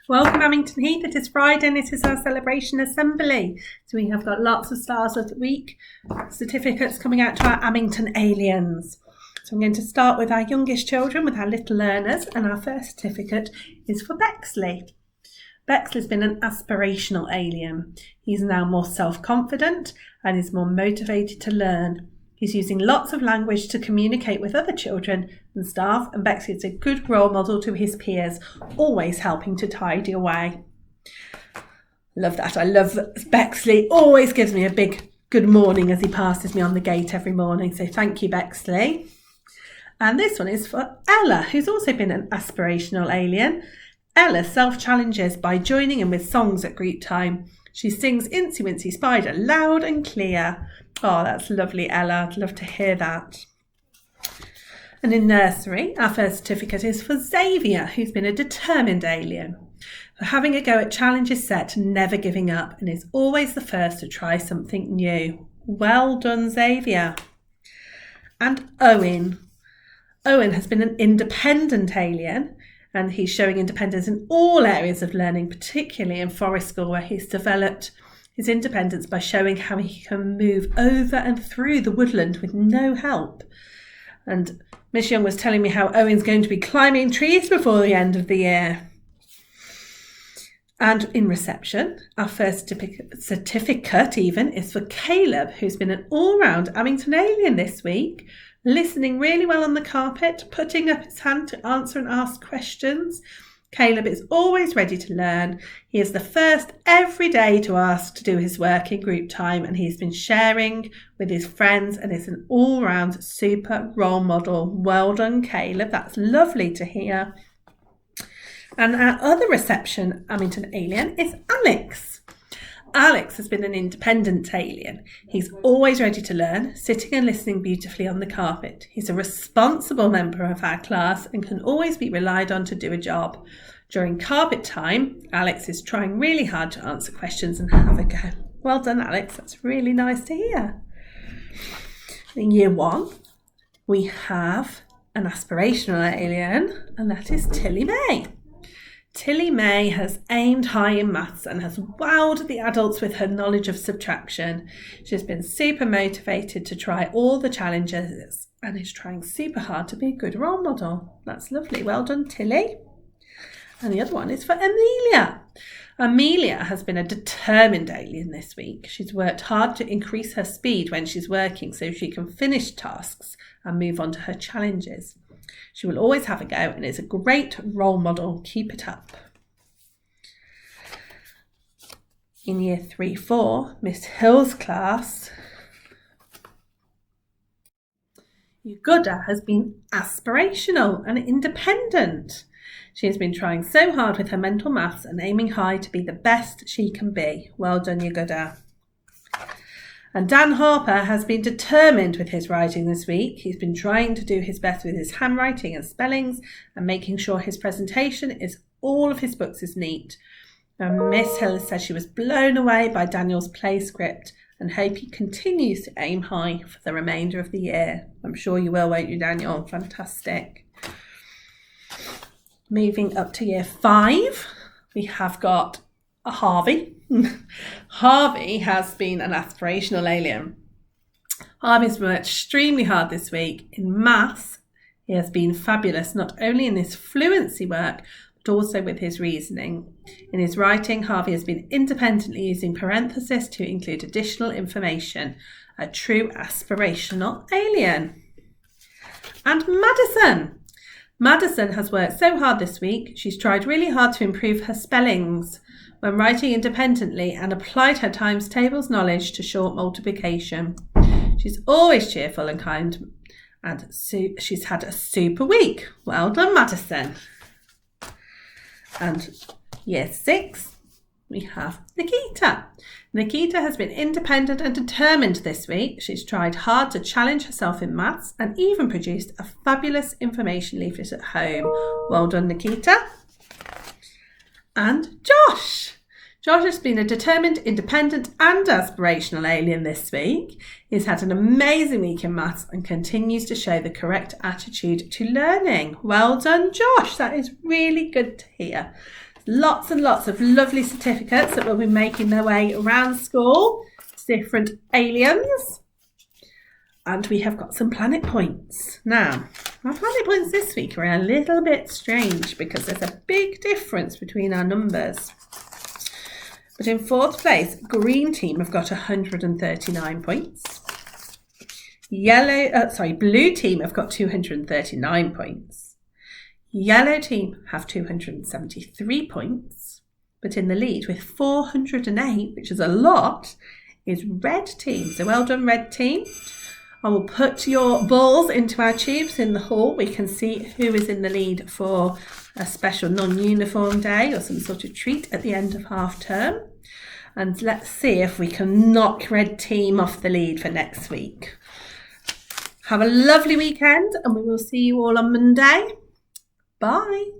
Welcome Abington Heath. It is Friday and it is our celebration assembly. So we have got lots of Stars of the Week certificates coming out to our Abington aliens. So I'm going to start with our youngest children, with our little learners, and our first certificate is for Bexley. Bexley's been an aspirational alien. He's now more self-confident and is more motivated to learn. He's using lots of language to communicate with other children and staff, and Bexley is a good role model to his peers, always helping to tidy away. Love that. I love that Bexley always gives me a big good morning as he passes me on the gate every morning. So thank you, Bexley. And this one is for Ella, who's also been an aspirational alien. Ella self-challenges by joining in with songs at group time. She sings Incy Wincy Spider loud and clear. Oh, that's lovely, Ella. I'd love to hear that. And in nursery, our first certificate is for Xavier, who's been a determined alien. For having a go at challenges set, never giving up, and is always the first to try something new. Well done, Xavier. And Owen. Owen has been an independent alien, and he's showing independence in all areas of learning, particularly in forest school, where he's developed his independence by showing how he can move over and through the woodland with no help. And Miss Young was telling me how Owen's going to be climbing trees before the end of the year. And in reception, our first certificate even is for Caleb, who's been an all-round Abington alien this week, listening really well on the carpet, putting up his hand to answer and ask questions. Caleb is always ready to learn. He is the first every day to ask to do his work in group time, and he's been sharing with his friends and is an all-round super role model. Well done, Caleb. That's lovely to hear. And our other reception Abington alien is Alex. Alex has been an independent alien. He's always ready to learn, sitting and listening beautifully on the carpet. He's a responsible member of our class and can always be relied on to do a job. During carpet time, Alex is trying really hard to answer questions and have a go. Well done, Alex. That's really nice to hear. In year 1, we have an aspirational alien, and that is Tilly May. Tilly May has aimed high in maths and has wowed the adults with her knowledge of subtraction. She's been super motivated to try all the challenges and is trying super hard to be a good role model. That's lovely. Well done, Tilly. And the other one is for Amelia. Amelia has been a determined alien this week. She's worked hard to increase her speed when she's working so she can finish tasks and move on to her challenges. She will always have a go and is a great role model. Keep it up. In year 3-4, Miss Hill's class, Yugoda has been aspirational and independent. She has been trying so hard with her mental maths and aiming high to be the best she can be. Well done, Yugoda. And Dan Harper has been determined with his writing this week. He's been trying to do his best with his handwriting and spellings and making sure his presentation is all of his books is neat. And Miss Hill said she was blown away by Daniel's play script and hope he continues to aim high for the remainder of the year. I'm sure you will, won't you, Daniel? Fantastic. Moving up to year 5, we have got a Harvey. Harvey has been an aspirational alien. Harvey's worked extremely hard this week. In maths, he has been fabulous, not only in his fluency work, but also with his reasoning. In his writing, Harvey has been independently using parentheses to include additional information. A true aspirational alien. And Madison. Madison has worked so hard this week. She's tried really hard to improve her spellings when writing independently and applied her times tables knowledge to short multiplication. She's always cheerful and kind, and she's had a super week. Well done, Madison. And year 6, we have Nikita. Nikita has been independent and determined this week. She's tried hard to challenge herself in maths and even produced a fabulous information leaflet at home. Well done, Nikita. And Josh. Josh has been a determined, independent and aspirational alien this week. He's had an amazing week in maths and continues to show the correct attitude to learning. Well done, Josh. That is really good to hear. Lots and lots of lovely certificates that will be making their way around school to different aliens. And we have got some planet points. Now, our planet points this week are a little bit strange because there's a big difference between our numbers. But in fourth place, green team have got 139 points. Blue team have got 239 points. Yellow team have 273 points. But in the lead with 408, which is a lot, is red team. So well done, red team. I will put your balls into our tubes in the hall. We can see who is in the lead for a special non-uniform day or some sort of treat at the end of half term. And let's see if we can knock red team off the lead for next week. Have a lovely weekend and we will see you all on Monday. Bye.